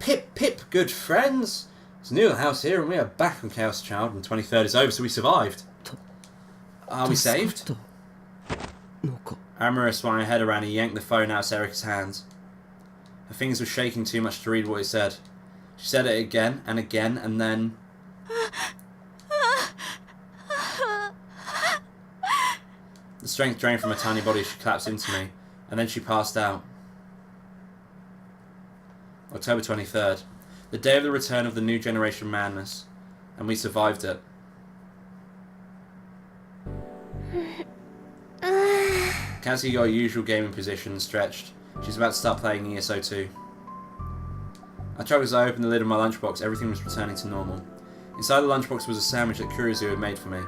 Pip, pip, good friends! It's NoodleHouse here, and we are back on Chaos Child, and the 23rd is over, so we survived. Are we saved? Amara swung her head around and yanked the phone out of Erika's hands. Her fingers were shaking too much to read what it said. She said it again, and again, and then... The strength drained from her tiny body as she collapsed into me, and then she passed out. October 23rd. The day of the return of the new generation madness, and we survived it. Cassie got her usual gaming position and stretched. She's about to start playing ESO 2. I chuckled as I opened the lid of my lunchbox. Everything was returning to normal. Inside the lunchbox was a sandwich that Kurizu had made for me.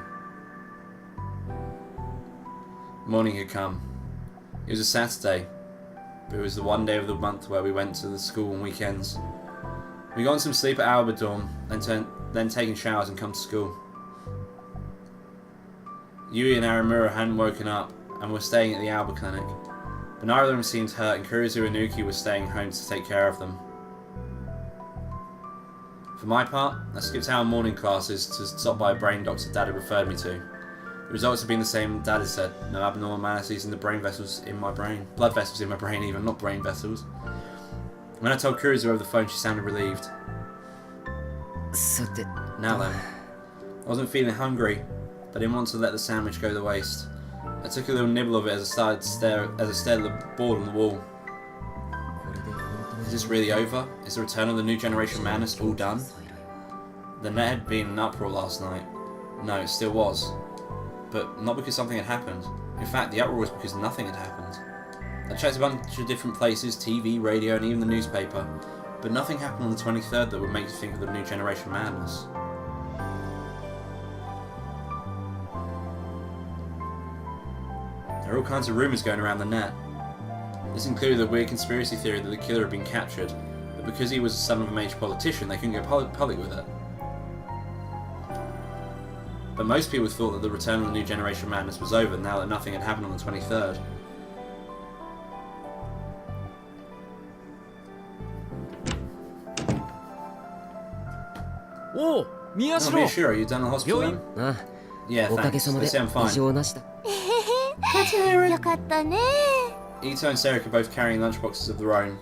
Morning had come. It was a Saturday, but it was the one day of the month where we went to the school on weekends. We got on some sleep at Alba dorm, then taken showers and come to school. Yui and Aramura hadn't woken up and were staying at the Alba clinic, but neither of them seemed hurt, and Kurizu and Nuki were staying home to take care of them. For my part, I skipped our morning classes to stop by a brain doctor Dad had referred me to. The results have been the same Dad had said, no abnormalities in the brain vessels in my brain. Blood vessels in my brain even, not brain vessels. When I told Kurizu over the phone, she sounded relieved. Now then, I wasn't feeling hungry, but I didn't want to let the sandwich go to waste. I took a little nibble of it as I stared at the board on the wall. Is this really over? Is the return of the new generation madness all done? The net had been in uproar last night. No, it still was. But not because something had happened. In fact, the uproar was because nothing had happened. I checked a bunch of different places, TV, radio, and even the newspaper, but nothing happened on the 23rd that would make you think of the new generation madness. There are all kinds of rumours going around the net. This included the weird conspiracy theory that the killer had been captured, but because he was the son of a major politician, they couldn't go public with it. But most people thought that the return of the new generation madness was over now that nothing had happened on the 23rd. Oh, Miyashiro, you done the hospital then? Yeah, thanks. They say I'm fine. Ito and Serika are both carrying lunchboxes of their own.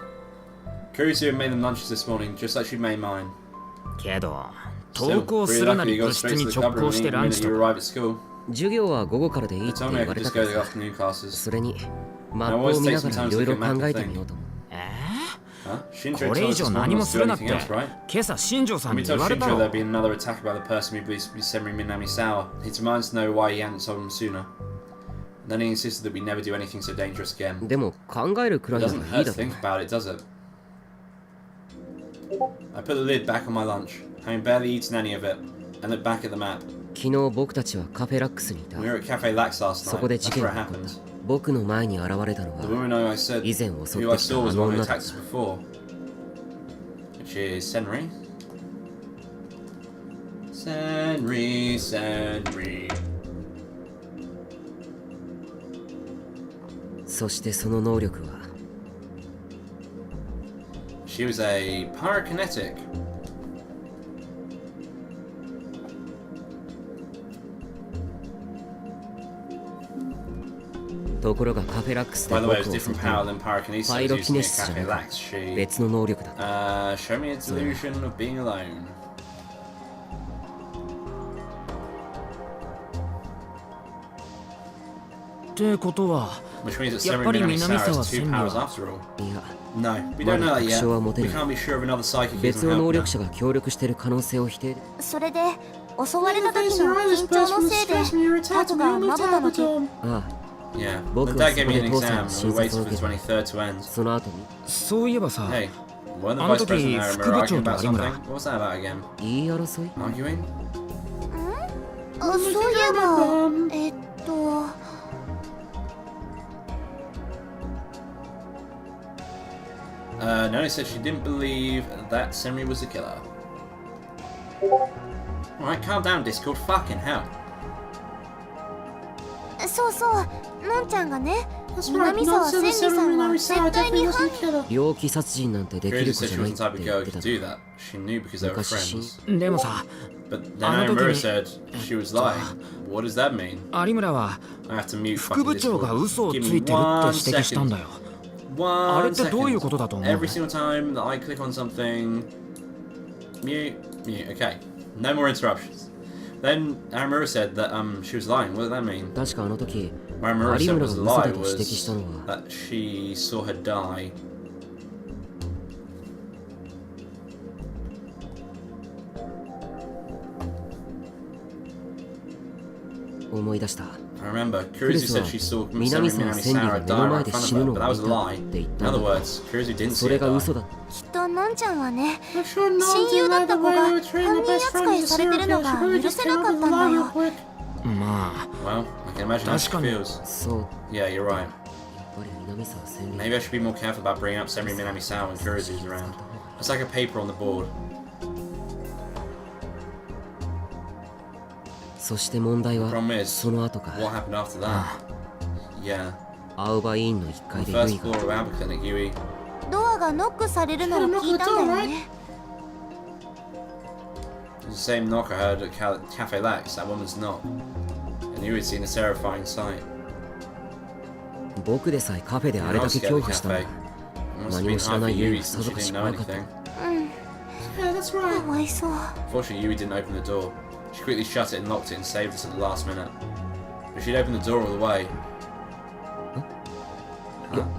Kurizu had made them lunches this morning, just like she'd made mine. Still, really lucky you got straight to the cupboard the minute you arrive at school. They told me I could just go to the afternoon classes. I always take some time to look at map and think. Huh? Shinjo told us this morning not to do anything else, right? When we told Shinjo there'd be another attack by the person who believes to be Senri Minamisawa, he'd remind us to know why he hadn't told him sooner. And then he insisted that we never do anything so dangerous again. It doesn't hurt to think about it, does it? I put the lid back on my lunch, having barely eaten any of it, and looked back at the map. We were at Cafe Lax last night. That's where it happened. The woman who I saw was one who attacked us before. Which is Senri. Senri. She was a pyrokinetic. By the way, it's a different power than pyrokinesis used near Cafe Lax. Show me a delusion of being alone. Which means that Senri Minamisawa has two powers after all. No, we don't know that yet. We can't be sure of another psychic isn't helping us. Yeah, the dad gave me an exam and we waited for the 23rd to end. Hey, weren't the vice president and Aramura arguing about something? What was that about again? Arguing? Noni said she didn't believe that Senri was the killer. Alright, calm down, Discord. Fucking hell. そうそう、のんちゃんがね、That's right, nonsense, Seru Minami-sama definitely wasn't a killer. 猟奇殺人なんてできる Kuryu 子 said じ she ゃない wasn't っ the type て of 言 girl っ who て could た。 do that. She knew because they were 昔 friends. でもさ、 But then Aramura said she was lying. What does that mean? 有村は I have to mute 副部 fucking 長が Discord. 嘘をつ Give い me てるって one 指摘したん second. だよ。 One あれってどういうことだと思う？ second. Every single time that I click on something, mute. Okay, no more interruptions. Then Aramura said that she was lying. What did that mean? 確かあの時、 What Aramura 有 said 村 was が the 嘘 lie だと指摘した was のは that she saw her die. 思い出した。 I remember, Kuruzu said she saw Seru 南沢千里 Minami-sama が目 die の right 前 in で front 死 of ぬ her, の but を that 見 was た a っ lie. て言っ In たん other だ。 words, Kuruzu didn't そ see れ her が die. 嘘だ。きっとのんちゃんはね、親友だった子が犯人扱いされてるのが許せなかったんだよ。まあ、 Well, I can imagine how she 確かに。 feels. そう。 Yeah, you're right. やっぱり南沢千里。 Maybe I should be more careful about bringing up Seru Minami-sama when Kuruzu's around. It's like a paper on the board. そして問題 The は problem is, その後か。 what happened after that? Yeah. 青葉委員の1 On 階 the でユ first イ floor が of Alba Clinic, Yui. ドアがノックされるのを聞いたんだよね。 It was the same knock I heard at Cafe Lax, that woman's knock. And Yui had seen a terrifying sight. 僕でさえカフェであ I れだ was け scared 恐 of the 怖したんだ。 cafe. It must have 何 been も知ら hard な for いユイ Yui がさ since ぞ she かし didn't know 怖かった。 anything. うん、 Yeah, that's right. かわいそう。 Fortunately, Yui didn't open the door. She quickly shut it and locked it and saved us at the last minute. If she'd opened the door all the way...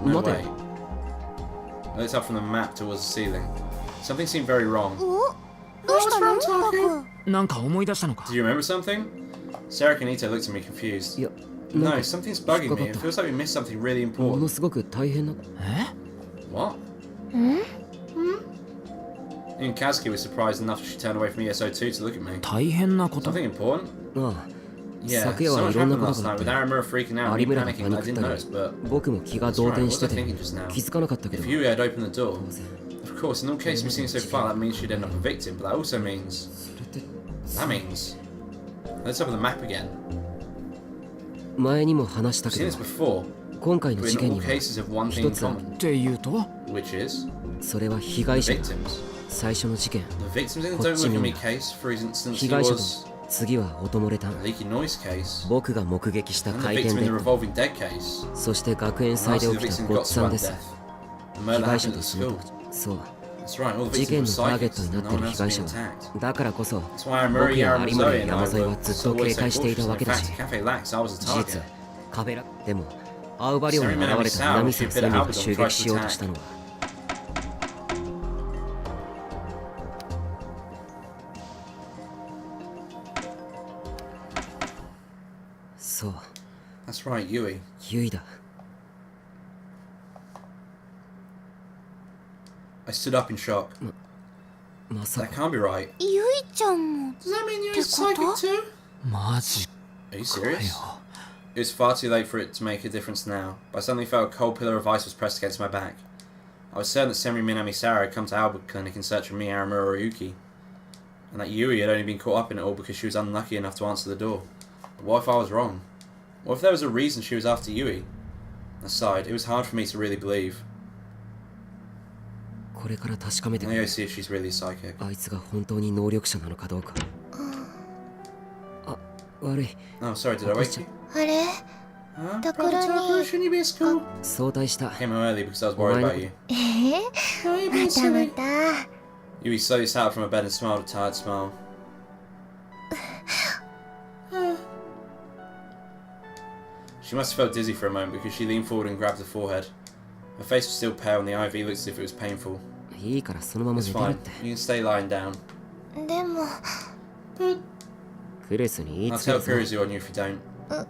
no Mate. way. I looked up from the map towards the ceiling. Something seemed very wrong. お、どうしたのタク？なんか思い出したのか？ Do you remember something? Sarah Kanita looked at me confused. いや、 No, なんか something's bugging me. It feels like we missed something really もの important. すごく大変な。え？ What? ん？ Even Kazuki was surprised enough that she turned away from ESO2 to look at me. 大変なこと？ Something important? ああ、 Yeah, 昨 so 夜は much いろんな happened こと last があ night って with Aramura freaking out and 有 me 村が panicking. I パニッ didn't った notice, り but 僕も気が that's 動 right. 転 What して was I て thinking just now? 気づかなかったけど If Yui had opened the door, 当然 of course, in all cases we've seen so far, that means she'd end up a victim, but that also means... それって That means... Let's open the map again. 前にも話した I've け seen ど this before, 今回の but 事 in 件 all には cases have one thing 一 in つある common, っていうと？ which is それは被害 the 者が victims. 最初の事件 The victims in the Don't Look at Me case, for instance, 被 he 害者と was 次は音漏れた the leaky noise case, 僕が目撃した and the 回 victim 転 in で the revolving dead case. そして学園 And 祭で lastly, 起 the きた victim ごっ got さん sudden です death. The 被 murder 害 happened 者 at と the その school. そう That's right, all the 事件 victims の were ターゲッ psychics, トにな and っ no て one る else 被害 was 者 being は attacked. だからこそ That's why 僕 Murray, や Aaron, 有村 Zoe, and I 山添は were ずっと always 警 so 戒していた cautious, わ and け in だ fact, し Cafe Lax, I was the 事実 target. カフェラでも青葉寮に Seru 現れた Minami-sama 南 should 沢 have been 千里 out が of 襲 them, 撃しようとしたのはそう That's right, Yui. ユイだ I stood up in shock. まさ That か can't be right. ゆいちゃんも。 Does that mean you're ってこと？ too? マジ Are you かよ。 serious? It was far too late for it to make a difference now, but I suddenly felt a cold pillar of ice was pressed against my back. I was certain that Seru Minami-sama had come to Albert Clinic in search of me, Aramura Ryuki, and that Yui had only been caught up in it all because she was unlucky enough to answer the door. But what if I was wrong? What if there was a reason she was after Yui? Aside, it was hard for me to really believe. これから確かめて I'm み gonna る go see if she's really psychic. あいつが本当に能力者なのかどうかあ悪い Oh, sorry, did I wake you? あれ？ Huh? Takuru Brother Takuru, ni- shouldn't you be at school? 早退した I came home early because I was worried about you. ま Oh, you're being たま silly. た。 Yui slowly sat up from her bed and smiled a tired smile. She must have felt dizzy for a moment because she leaned forward and grabbed her forehead. Her face was still pale and the IV looked as if it was painful. いいからそのまま It's 寝てるっ fine. て You can stay lying down. でも、 But クレスに言い I'll つけ tell るぞ Kuruzu on you if you don't.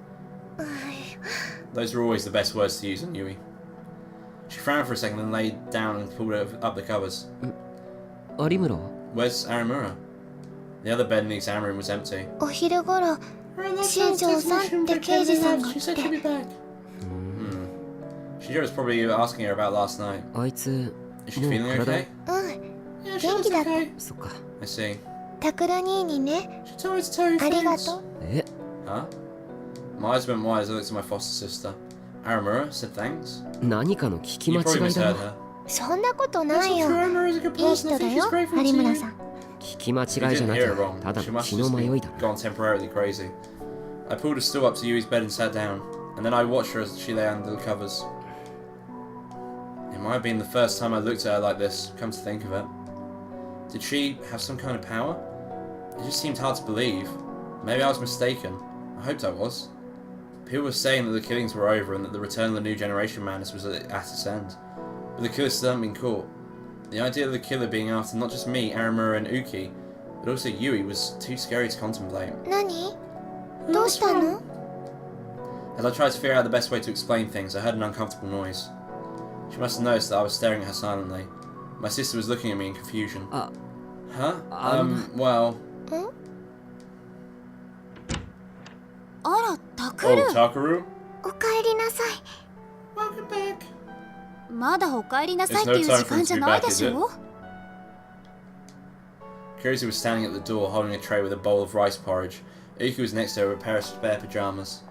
Those were always the best words to use on Yui. She frowned for a second and laid down and pulled up the covers. 有村は Where's Aramura? The other bed in the exam room was empty. お昼ごろ、新庄さんって刑事さんが She 来 said て she'd be back. Shijiro was probably asking her about last night. あいつ Is she もう feeling 体 okay? うん、 Yeah, she looks okay. そっか I see. タクル兄にね、 She told me to tell you ありが things. とう。え Huh? My eyes went wide as I looked at my foster sister. Aramura said thanks. 何かの聞き You 間 probably 違い misheard だな。 her. そんなことないよ。 Aramura's a good いい person. 人 I だ think よ she's grateful 有 to 村 you. さん。聞き間違 You いじゃ didn't な hear it く wrong. ただ She の must 気 have の just 迷いだ gone temporarily crazy. I pulled a stool up to Yui's bed and sat down, and then I watched her as she lay under the covers. It might have been the first time I looked at her like this, come to think of it. Did she have some kind of power? It just seemed hard to believe. Maybe I was mistaken. I hoped I was. People were saying that the killings were over and that the return of the new generation madness was at its end. But the killer still hadn't been caught. The idea of the killer being after not just me, Aramura and Uki, but also Yui was too scary to contemplate. 何？どうしたの？ As I tried to figure out the best way to explain things, I heard an uncomfortable noise. She must have noticed that I was staring at her silently. My sister was looking at me in confusion. Huh? Well... あら、タク Oh, ル。 Takuru? おかえりなさい。 Welcome back. まだおかえりなさいっていう時間じゃないでしょ。 Kurose was standing at the door holding a tray with a bowl of rice porridge. Uki was next to her with a pair of spare pajamas.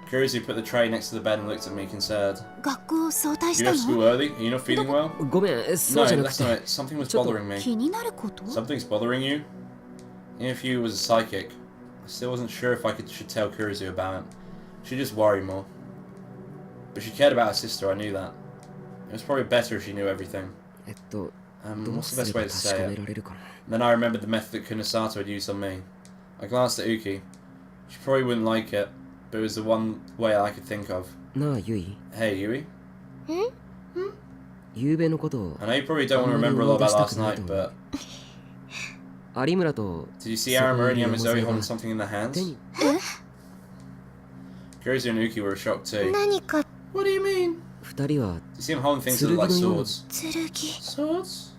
Kurose put the tray next to the bed and looked at me concerned. 学校早退し You た left school の？ early? Are you not feeling well? ごめん、そ No, うじゃなく that's て not it. Something was ちょっと bothering me. 気になること？ Something's bothering you? Even if you was a psychic, I still wasn't sure if I should tell Kurose about it. She'd just worry more. But she cared about her sister, I knew that. It was probably better if she knew everything. どう What's す the れ best ば way to 確 say かめ it? られるかな。 Then I remembered the method that Kunosato had used on me. I glanced at Uki. She probably wouldn't like it, but it was the one way I could think of. なあ、ユイ。 Hey, Yui. 夕べのことを I know you probably don't want to remember a lot about last night, but 有村と did you see Aramura and Yamazoe holding something in their 手 hands? に Kurose and Uki were shocked too. 何か What do you mean? 二人は You see them holding things that look like swords. 剣。 Swords?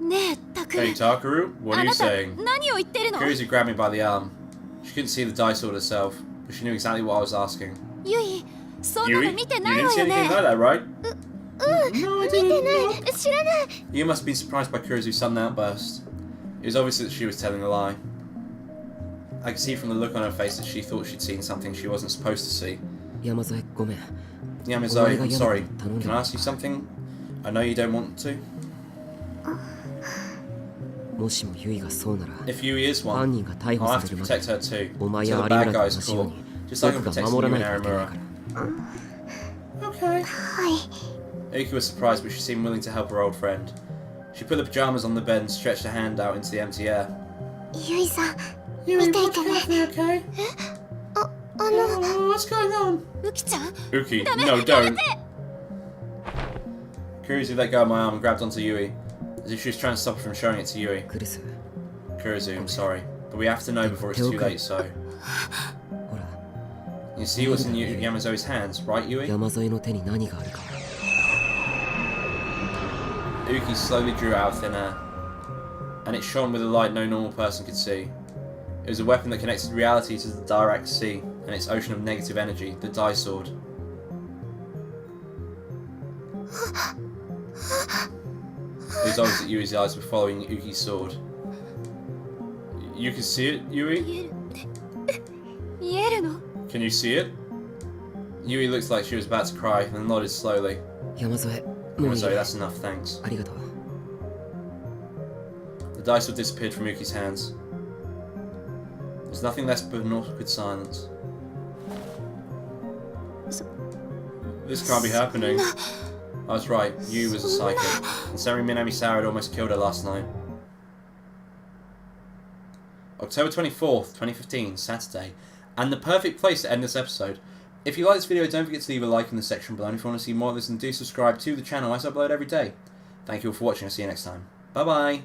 ねえ、タクル Hey,。Takuru, what あ are you なた saying? 何を言ってるの？ Kurose grabbed me by the arm. She couldn't see the die sword herself, but she knew exactly what I was asking. ユイ、そんな Yui, の you 見て didn't ないわ see よ anything ね。 like that, right? No, I 見て didn't. ない。知らない。 You must have been surprised by Kurosu's sudden outburst. It was obvious that she was telling a lie. I could see from the look on her face that she thought she'd seen something she wasn't supposed to see. 山添ごめん。 Yamazoe, I'm sorry. Can I ask you something? I know you don't want to. もしもユイがそうなら If Yui is 犯 one, 人が逮 I'll 捕 have さ to れるま protect で her too. お前 Until や the 有 bad 村と guys 同じよう call. に Just like I'm 僕が protecting 守 you ら and ないといけない Aramura. から。Okay. はい。 Uki was surprised, but she seemed willing to help her old friend. She put the pajamas on the bed and stretched her hand out into the empty air. ユイさん、 You 見てい watch てね。 carefully, okay? の、 What's going on? ウキちゃん。 Uki, no, don't. Kurosu let go of my arm and grabbed onto Yui, as if she was trying to stop her from showing it to Yui. クルス、 Kurosu, I'm sorry, but we have to know before it's too late, so... ほら、 You see what's in Yamazoe's hands, right, Yui? 山添の手に何があるか。 Uki slowly drew out of thin air, and it shone with a light no normal person could see. It was a weapon that connected reality to the direct sea and its ocean of negative energy, the Die Sword. It was obvious that Yui's eyes were following Uki's sword. You can see it, Yui? 見えるって。見えるの？ Can you see it? Yui looked like she was about to cry and nodded slowly. 山添、もういい。 Sorry, that's enough, thanks. ありがとう。 The Die Sword disappeared from Uki's hands. There's nothing less but an awkward silence. This can't be happening. I was right, Yu was a psychic, and Sari Minami Sao had almost killed her last night. October 24th, 2015, Saturday, and the perfect place to end this episode. If you like this video, don't forget to leave a like in the section below, and if you want to see more of this, then do subscribe to the channel as I upload every day. Thank you all for watching, I'll see you next time. Bye bye!